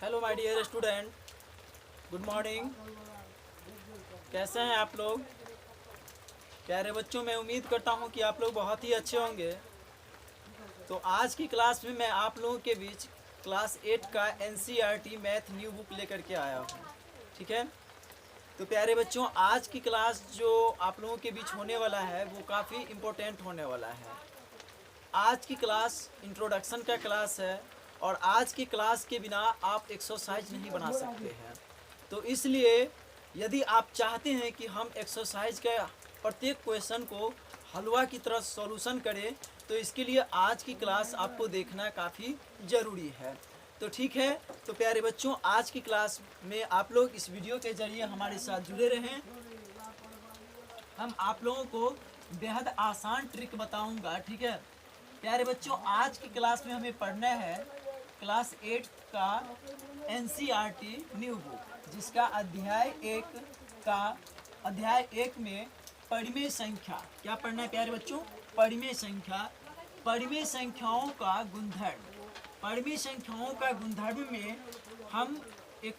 Hello my dear student, good morning. कैसे हैं आप लोग प्यारे बच्चों? मैं उम्मीद करता हूं कि आप लोग बहुत ही अच्छे होंगे। तो आज की क्लास में मैं आप लोगों के बीच क्लास 8 का NCERT मैथ न्यू बुक लेकर के आया हूं। ठीक है, तो प्यारे बच्चों, आज की क्लास जो आप लोगों के बीच होने वाला है वो काफ़ी इम्पोर्टेंट होने वाला है। आज की क्लास इंट्रोडक्शन का क्लास है और आज की क्लास के बिना आप एक्सरसाइज नहीं बना सकते हैं। तो इसलिए यदि आप चाहते हैं कि हम एक्सरसाइज के प्रत्येक क्वेश्चन को हलवा की तरह सॉल्यूशन करें, तो इसके लिए आज की क्लास आपको देखना काफ़ी ज़रूरी है। तो ठीक है, तो प्यारे बच्चों, आज की क्लास में आप लोग इस वीडियो के ज़रिए हमारे साथ जुड़े रहें। हम आप लोगों को बेहद आसान ट्रिक बताऊंगा। ठीक है प्यारे बच्चों, आज की क्लास में हमें पढ़ना है क्लास 8 का NCERT न्यू बुक, जिसका अध्याय 1 में परिमेय संख्या। क्या पढ़ना है प्यारे बच्चों? परिमेय संख्या, परिमेय संख्याओं का गुणधर्म। परिमेय संख्याओं का गुणधर्म में हम एक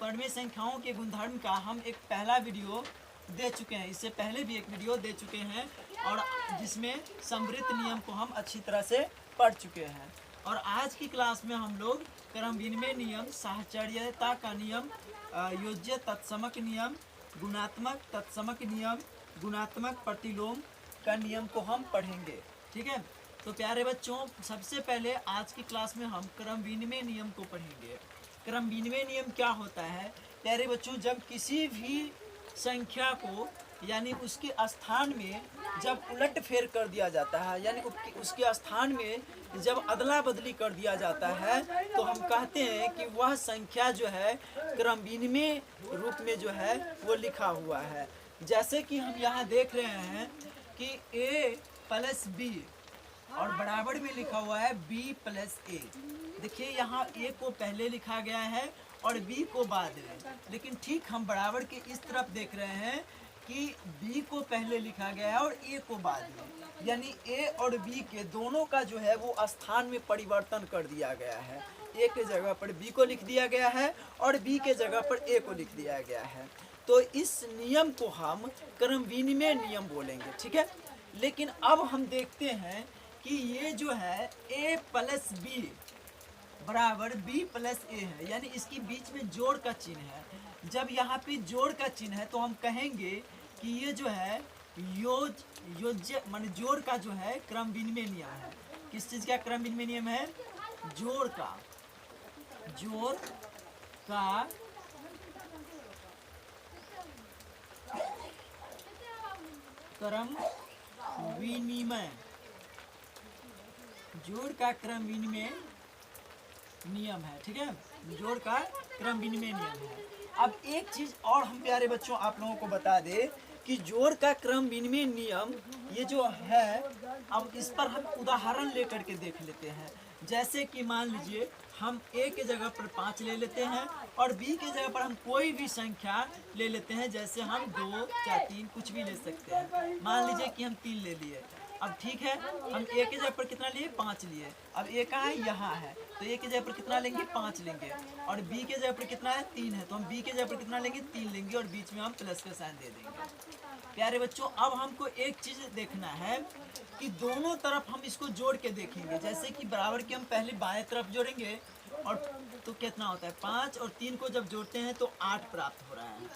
परिमेय संख्याओं के गुणधर्म का हम एक पहला वीडियो दे चुके हैं। इससे पहले भी एक वीडियो दे चुके हैं और जिसमें समवृत्त नियम को हम अच्छी तरह से पढ़ चुके हैं। और आज की क्लास में हम लोग क्रम विनिमय नियम, साहचर्यता का नियम, योज्य तत्समक नियम, गुणात्मक तत्समक नियम, गुणात्मक प्रतिलोम का नियम को हम पढ़ेंगे। ठीक है, तो प्यारे बच्चों, सबसे पहले आज की क्लास में हम क्रम विनिमय नियम को पढ़ेंगे। क्रम विनिमय नियम क्या होता है प्यारे बच्चों? जब किसी भी संख्या को यानी उसके स्थान में जब उलट फेर कर दिया जाता है, यानी उसके स्थान में जब अदला बदली कर दिया जाता है, तो हम कहते हैं कि वह संख्या जो है क्रम विनिमय रूप में जो है वो लिखा हुआ है। जैसे कि हम यहाँ देख रहे हैं कि a प्लस b और बराबर में लिखा हुआ है b प्लस a। देखिए, यहाँ a को पहले लिखा गया है और b को बाद में, लेकिन ठीक हम बराबर के इस तरफ देख रहे हैं कि b को पहले लिखा गया है और a को बाद में, यानी a और b के दोनों का जो है वो स्थान में परिवर्तन कर दिया गया है। a के जगह पर b को लिख दिया गया है और b के जगह पर a को लिख दिया गया है। तो इस नियम को हम क्रम विनिमय नियम बोलेंगे। ठीक है, लेकिन अब हम देखते हैं कि ये जो है a प्लस b बराबर b प्लस a है, यानी इसके बीच में जोड़ का चिन्ह है। जब यहाँ पे जोड़ का चिन्ह है तो हम कहेंगे कि ये जो है योज्य मान जोड़ का जो है क्रम विनिमय नियम है। किस चीज का क्रम विनिमय नियम है? जोड़ का क्रम विनिमय, जोड़ का क्रम विनिमय नियम है। ठीक है, जोड़ का क्रम विनिमय नियम है। अब एक चीज और हम प्यारे बच्चों आप लोगों को बता दे कि जोड़ का क्रम विनिमय नियम ये जो है, अब इस पर हम उदाहरण लेकर के देख लेते हैं। जैसे कि मान लीजिए हम a के जगह पर 5 ले लेते हैं और b के जगह पर हम कोई भी संख्या ले लेते हैं। जैसे हम 2 या 3 कुछ भी ले सकते हैं। मान लीजिए कि हम 3 ले लिए। अब ठीक है, हम a के जगह पर कितना लिए? 5 लिए। अब a कहाँ है? यहाँ है, तो a के जगह पर कितना लेंगे? 5 लेंगे। और b के जगह पर कितना है? 3 है, तो हम b के जगह पर कितना लेंगे? 3 लेंगे और बीच में हम प्लस का साइन दे देंगे। प्यारे बच्चों, अब हमको एक चीज देखना है कि दोनों तरफ हम इसको जोड़ के देखेंगे। जैसे कि बराबर के हम पहले बाएं तरफ जोड़ेंगे और तो कितना होता है? 5 और 3 को जब जोड़ते हैं तो 8 प्राप्त हो रहा है।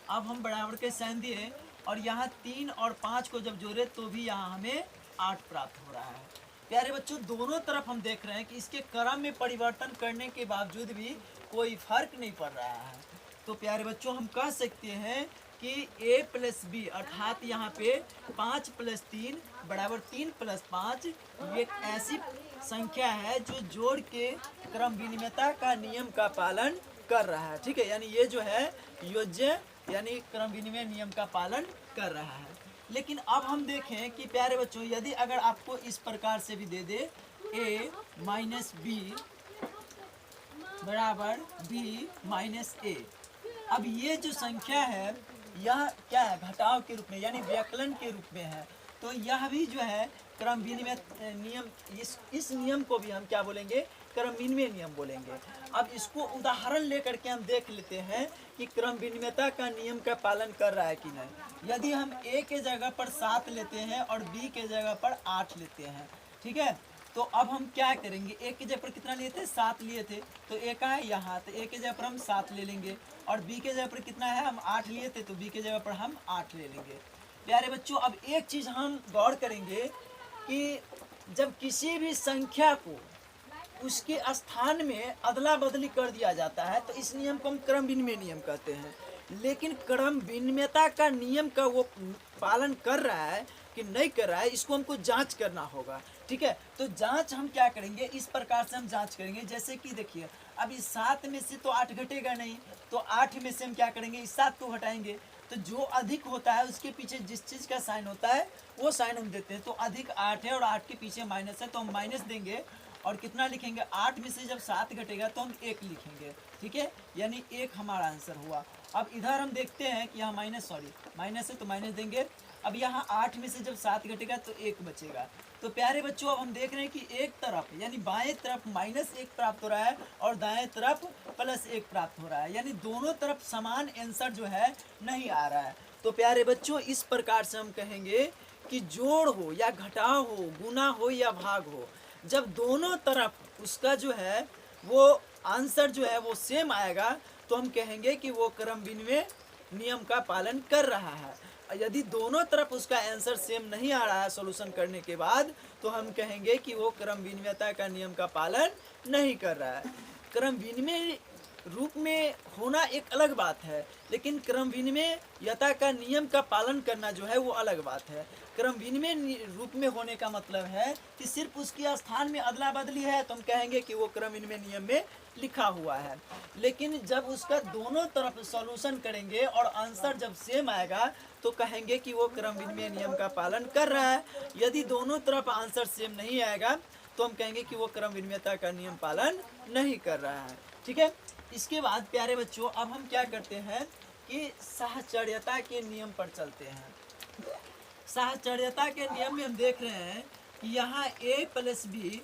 अब हम बराबर के साइन दिए और यहाँ 3 और 5 को जब जोड़े तो भी यहाँ हमें 8 प्राप्त हो रहा है। प्यारे बच्चों, दोनों तरफ हम देख रहे हैं कि इसके क्रम में परिवर्तन करने के बावजूद भी कोई फर्क नहीं पड़ रहा है। तो प्यारे बच्चों, हम कह सकते हैं कि a प्लस बी अर्थात यहाँ पे 5 प्लस 3 बराबर 3 प्लस 5 ये एक ऐसी संख्या है जो जोड़ के क्रम विनिमयता का नियम का पालन कर रहा है। ठीक है, यानी ये जो है योज्य यानी क्रम विनिमय नियम का पालन कर रहा है। लेकिन अब हम देखें कि प्यारे बच्चों, यदि अगर आपको इस प्रकार से भी दे दे a माइनस बी बराबर b माइनस a, अब ये जो संख्या है यह क्या है? घटाव के रूप में यानी व्यकलन के रूप में है। तो यह भी जो है क्रम विनिमय नियम, इस नियम को भी हम क्या बोलेंगे, क्रम विनिमय नियम बोलेंगे। अब इसको उदाहरण लेकर के हम देख लेते हैं कि क्रम विनिमयता का नियम का पालन कर रहा है कि नहीं। यदि हम ए के जगह पर 7 लेते हैं और बी के जगह पर 8 लेते हैं, ठीक है, तो अब हम क्या करेंगे, ए के जगह पर कितना लिए थे, 7 लिए थे, तो ए का है यहाँ, तो ए के जगह पर हम 7 ले लेंगे, और बी के जगह पर कितना है, हम 8 लिए थे, तो बी के जगह पर हम 8 ले लेंगे। प्यारे बच्चों, अब एक चीज़ हम गौर करेंगे कि जब किसी भी संख्या को उसके स्थान में अदला बदली कर दिया जाता है तो इस नियम को हम क्रम विनिमय नियम कहते हैं। लेकिन क्रम विनिमयता का नियम का वो पालन कर रहा है कि नहीं कर रहा है, इसको हमको जांच करना होगा, ठीक है। तो जांच हम क्या करेंगे, इस प्रकार से हम जांच करेंगे, जैसे कि देखिए अब इस 7 में से तो 8 घटेगा नहीं, तो 8 में से हम क्या करेंगे, इस 7 को हटाएंगे, तो जो अधिक होता है उसके पीछे जिस चीज़ का साइन होता है वो साइन हम देते हैं। तो अधिक 8 है और 8 के पीछे माइनस है, तो हम माइनस देंगे, और कितना लिखेंगे, 8 में से जब 7 घटेगा तो हम 1 लिखेंगे, ठीक है, यानी 1 हमारा आंसर हुआ। अब इधर हम देखते हैं कि यहाँ माइनस है तो माइनस देंगे। अब यहाँ 8 में से जब 7 घटेगा तो 1 बचेगा। तो प्यारे बच्चों, अब हम देख रहे हैं कि एक तरफ यानी बाएं तरफ -1 प्राप्त हो रहा है और दाएं तरफ +1 प्राप्त हो रहा है, यानी दोनों तरफ समान आंसर जो है नहीं आ रहा है। तो प्यारे बच्चों, इस प्रकार से हम कहेंगे कि जोड़ हो या घटाव हो, गुना हो या भाग हो, जब दोनों तरफ उसका जो है वो आंसर जो है वो सेम आएगा तो हम कहेंगे कि वो क्रम विनिमय नियम का पालन कर रहा है। यदि दोनों तरफ उसका आंसर सेम नहीं आ रहा है सॉल्यूशन करने के बाद, तो हम कहेंगे कि वो क्रम विनिमयता का नियम का पालन नहीं कर रहा है। क्रम विनिमय रूप में होना एक अलग बात है, लेकिन क्रम विनिमयता का नियम का पालन करना जो है वो अलग बात है। क्रम विनिमय रूप में होने का मतलब है कि सिर्फ उसके स्थान में अदला बदली है तो हम कहेंगे कि वो क्रम विनिमय नियम में लिखा हुआ है। लेकिन जब उसका दोनों तरफ सॉल्यूशन करेंगे और आंसर जब सेम आएगा तो कहेंगे कि वो क्रम विनिमय नियम का पालन कर रहा है। यदि दोनों तरफ आंसर सेम नहीं आएगा तो हम कहेंगे कि वो क्रम विनिमयता का नियम पालन नहीं कर रहा है, ठीक है। इसके बाद प्यारे बच्चों, अब हम क्या करते हैं कि साहचर्यता के नियम पर चलते हैं। साहचर्यता के नियम में हम देख रहे हैं कि यहाँ a + b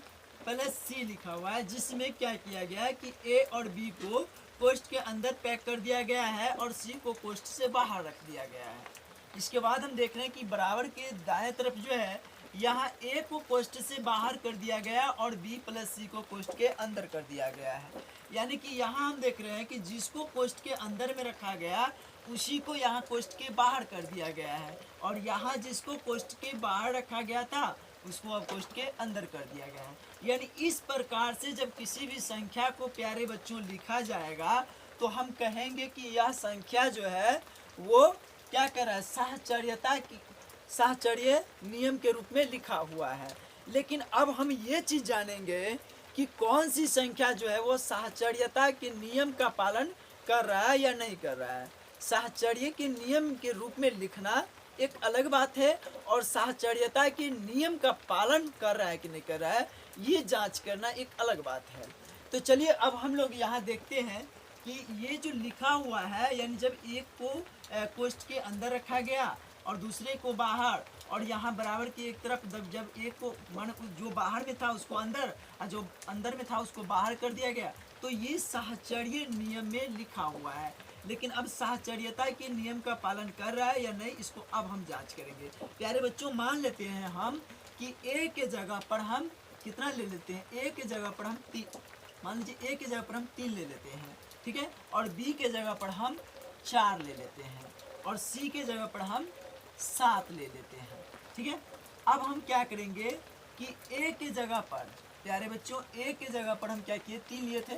+ c लिखा हुआ है, जिसमें क्या किया गया है कि a और b को कोष्ठ के अंदर पैक कर दिया गया है और c को कोष्ठ से बाहर रख दिया गया है। इसके बाद हम देख रहे हैं कि बराबर के दाएं तरफ जो है यहाँ a को कोष्ठ से बाहर कर दिया गया और b + c को कोष्ठ के अंदर कर दिया गया है। यानी कि यहाँ हम देख रहे हैं कि जिसको कोष्ठ के अंदर में रखा गया उसी को यहाँ कोष्ठ के बाहर कर दिया गया है, और यहाँ जिसको कोष्ठ के बाहर रखा गया था उसको अब कोष्ठ के अंदर कर दिया गया है। यानी इस प्रकार से जब किसी भी संख्या को प्यारे बच्चों लिखा जाएगा तो हम कहेंगे कि यह संख्या जो है वो क्या कर रहा है, साहचर्य नियम के रूप में लिखा हुआ है। लेकिन अब हम ये चीज़ जानेंगे कि कौन सी संख्या जो है वो साहचर्यता के नियम का पालन कर रहा है या नहीं कर रहा है। साहचर्य के नियम के रूप में लिखना एक अलग बात है और साहचर्यता के नियम का पालन कर रहा है कि नहीं कर रहा है ये जांच करना एक अलग बात है। तो चलिए अब हम लोग यहाँ देखते हैं कि ये जो लिखा हुआ है, यानी जब एक को कोष्ठ के अंदर रखा गया और दूसरे को बाहर, और यहाँ बराबर की एक तरफ जब एक को जो बाहर में था उसको अंदर और जो अंदर में था उसको बाहर कर दिया गया, तो ये साहचर्य नियम में लिखा हुआ है। लेकिन अब साहचर्यता के नियम का पालन कर रहा है या नहीं, इसको अब हम जांच करेंगे। प्यारे बच्चों, मान लेते हैं हम कि a के जगह पर हम कितना ले लेते हैं, a के जगह पर हम 3, मान लीजिए a के जगह पर हम 3 ले लेते हैं, ठीक है, और b के जगह पर हम 4 ले लेते हैं और c के जगह पर हम 7 ले लेते हैं, ठीक है। अब हम क्या करेंगे कि a के जगह पर, प्यारे बच्चों, a के जगह पर हम क्या किए, 3 लिए थे,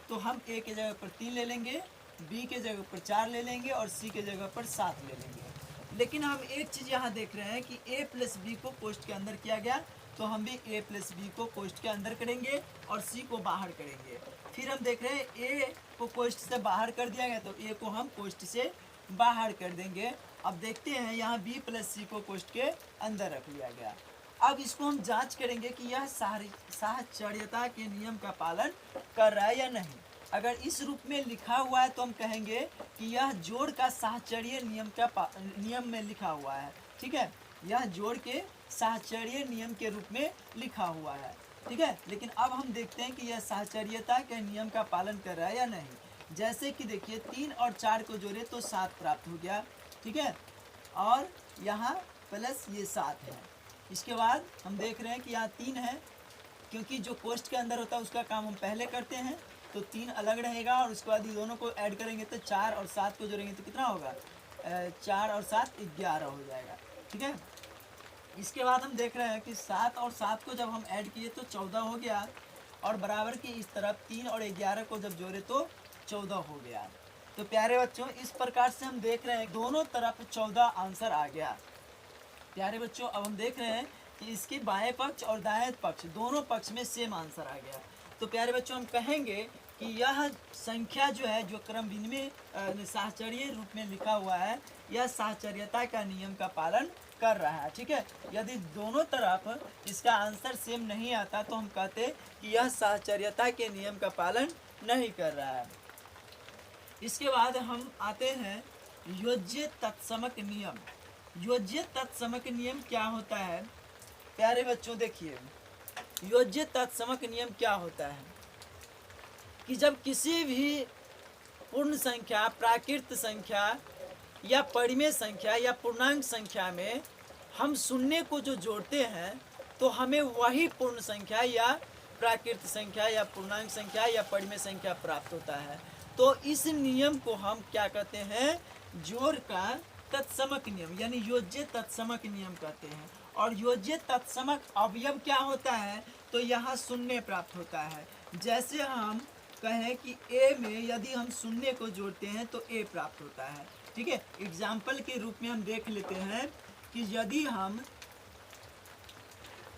तो हम a के जगह पर 3 ले लेंगे, b के जगह पर 4 ले लेंगे और c के जगह पर 7 ले लेंगे। लेकिन हम एक चीज़ यहाँ देख रहे हैं कि a + b को कोष्ठ के अंदर किया गया, तो हम भी a + b को कोष्ठ के अंदर करेंगे और c को बाहर करेंगे। फिर हम देख रहे हैं a को कोष्ठ से बाहर कर दिया गया, तो a को हम कोष्ठ से बाहर कर देंगे। अब देखते हैं यहाँ b + c को कोष्ठ के अंदर रख लिया गया। अब इसको हम जांच करेंगे कि यह साहचर्यता के नियम का पालन कर रहा है या नहीं। अगर इस रूप में लिखा हुआ है तो हम कहेंगे कि यह जोड़ का साहचर्य नियम में लिखा हुआ है, ठीक है। यह जोड़ के साहचर्य नियम के रूप में लिखा हुआ है, ठीक है। लेकिन अब हम देखते हैं कि यह साहचर्यता के नियम का पालन कर रहा है या नहीं। जैसे कि देखिए 3 और 4 को जोड़े तो 7 प्राप्त हो गया, ठीक है, और यहाँ प्लस ये 7 है। इसके बाद हम देख रहे हैं कि यहाँ 3 है, क्योंकि जो कोष्ठ के अंदर होता है उसका काम हम पहले करते हैं, तो 3 अलग रहेगा और उसके बाद ये दोनों को ऐड करेंगे तो 4 और 7 को जोड़ेंगे तो कितना होगा, 4 और 7 11 हो जाएगा, ठीक है। इसके बाद हम देख रहे हैं कि 7 और 7 को जब हम ऐड किए तो 14 हो गया, और बराबर की इस तरफ 3 और 11 को जब जोड़े तो 14 हो गया। तो प्यारे बच्चों, इस प्रकार से हम देख रहे हैं दोनों तरफ 14 आंसर आ गया। प्यारे बच्चों, अब हम देख रहे हैं कि इसके बाएं पक्ष और दाएं पक्ष दोनों पक्ष में सेम आंसर आ गया। तो प्यारे बच्चों, हम कहेंगे कि यह संख्या जो है, जो क्रम विनिमय साहचर्य रूप में लिखा हुआ है, यह साहचर्यता का नियम का पालन कर रहा है, ठीक है। यदि दोनों तरफ इसका आंसर सेम नहीं आता तो हम कहते कि यह साहचर्यता के नियम का पालन नहीं कर रहा है। इसके बाद हम आते हैं योज्य तत्समक नियम। योज्य तत्समक नियम क्या होता है? प्यारे बच्चों देखिए, योज्य तत्समक नियम क्या होता है कि जब किसी भी पूर्ण संख्या, प्राकृत संख्या या परिमेय संख्या या पूर्णांक संख्या में हम शून्य को जो जोड़ते हैं तो हमें वही पूर्ण संख्या या प्राकृत संख्या या पूर्णांक संख्या या परिमेय संख्या प्राप्त होता है। तो इस नियम को हम क्या कहते हैं? जोड़ का तत्समक नियम, यानी योज्य तत्समक नियम कहते हैं। और योज्य तत्समक अवयव क्या होता है? तो यहाँ शून्य प्राप्त होता है। जैसे हम कहें कि ए में यदि हम शून्य को जोड़ते हैं तो ए प्राप्त होता है, ठीक है। एग्जाम्पल के रूप में हम देख लेते हैं कि यदि हम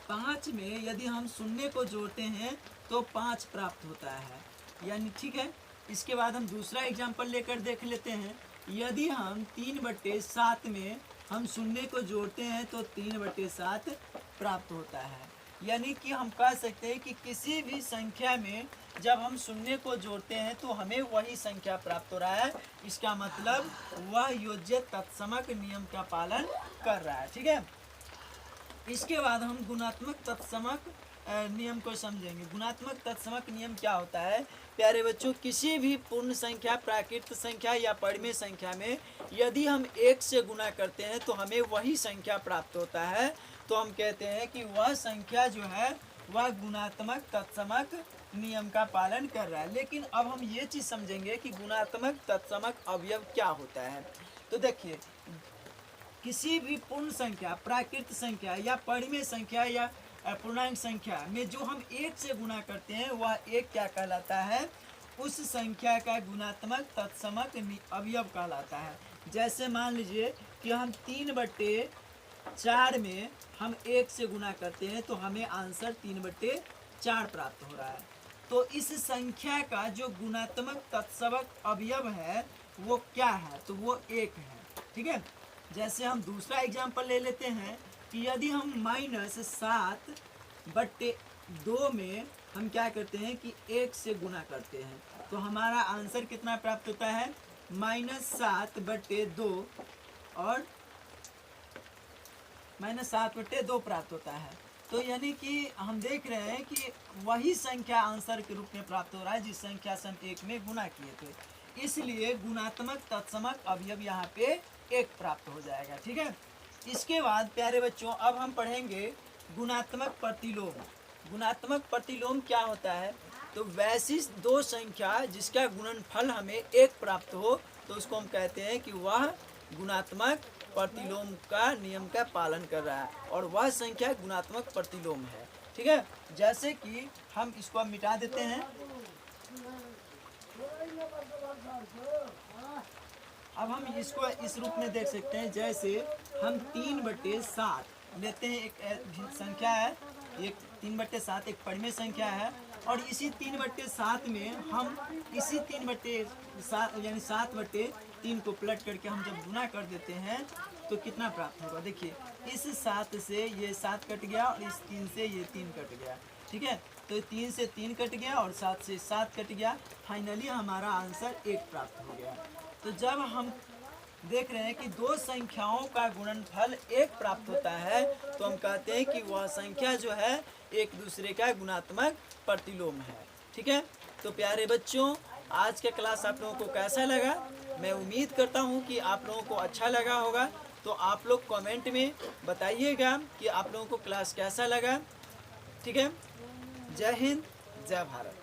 5 में यदि हम शून्य को जोड़ते हैं तो 5 प्राप्त होता है, यानी ठीक है। इसके बाद हम दूसरा एग्जाम्पल लेकर देख लेते हैं। यदि हम 3/7 में हम शून्य को जोड़ते हैं तो 3/7 प्राप्त होता है। यानी कि हम कह सकते हैं कि किसी भी संख्या में जब हम शून्य को जोड़ते हैं तो हमें वही संख्या प्राप्त हो रहा है। इसका मतलब वह योज्य तत्समक नियम का पालन कर रहा है, ठीक है। इसके बाद हम गुणात्मक तत्समक नियम को समझेंगे। गुणात्मक तत्समक नियम क्या होता है? प्यारे बच्चों, किसी भी पूर्ण संख्या, प्राकृत संख्या या परिमेय संख्या में यदि हम 1 से गुणा करते हैं तो हमें वही संख्या प्राप्त होता है। तो हम कहते हैं कि वह संख्या जो है वह गुणात्मक तत्समक नियम का पालन कर रहा है। लेकिन अब हम ये चीज़ समझेंगे कि गुणात्मक तत्समक अवयव क्या होता है। तो देखिए, किसी भी पूर्ण संख्या, प्राकृत संख्या या परिमेय संख्या या पूर्णांक संख्या में जो हम 1 से गुणा करते हैं वह 1 क्या कहलाता है? उस संख्या का गुणात्मक तत्समक अवयव कहलाता है। जैसे मान लीजिए कि हम 3/4 में हम 1 से गुणा करते हैं तो हमें आंसर 3/4 प्राप्त हो रहा है। तो इस संख्या का जो गुणात्मक तत्समक अवयव है वो क्या है? तो वो 1 है, ठीक है। जैसे हम दूसरा एग्जाम्पल ले लेते हैं कि यदि हम -7/2 में हम क्या करते हैं कि 1 से गुणा करते हैं तो हमारा आंसर कितना प्राप्त होता है? -7/2 और -7/2 प्राप्त होता है। तो यानी कि हम देख रहे हैं कि वही संख्या आंसर के रूप में प्राप्त हो रहा है जिस संख्या से हम 1 में गुणा किए थे। इसलिए गुणात्मक तत्समक अवयव यहाँ पे 1 प्राप्त हो जाएगा, ठीक है। इसके बाद प्यारे बच्चों, अब हम पढ़ेंगे गुणात्मक प्रतिलोम। गुणात्मक प्रतिलोम क्या होता है? तो वैसी दो संख्या जिसका गुणनफल हमें 1 प्राप्त हो तो उसको हम कहते हैं कि वह गुणात्मक प्रतिलोम का नियम का पालन कर रहा है और वह संख्या गुणात्मक प्रतिलोम है, ठीक है। जैसे कि हम इसको मिटा देते हैं। अब हम इसको इस रूप में देख सकते हैं। जैसे हम 3/7 लेते हैं, एक संख्या है, एक 3/7 एक परिमेय संख्या है, और इसी 3/7 में हम इसी 3/7 यानी 7/3 को पलट करके हम जब गुना कर देते हैं तो कितना प्राप्त होगा? देखिए, इस 7 से ये 7 कट गया और इस 3 से ये 3 कट गया, ठीक है। तो 3 से 3 कट गया और 7 से 7 कट गया। फाइनली हमारा आंसर 1 प्राप्त हो गया। तो जब हम देख रहे हैं कि दो संख्याओं का गुणनफल एक प्राप्त होता है तो हम कहते हैं कि वह संख्या जो है एक दूसरे का गुणात्मक प्रतिलोम है। ठीक है, तो प्यारे बच्चों, आज का क्लास आप लोगों को कैसा लगा? मैं उम्मीद करता हूँ कि आप लोगों को अच्छा लगा होगा। तो आप लोग कमेंट में बताइएगा कि आप लोगों को क्लास कैसा लगा। ठीक है, जय हिंद, जय भारत।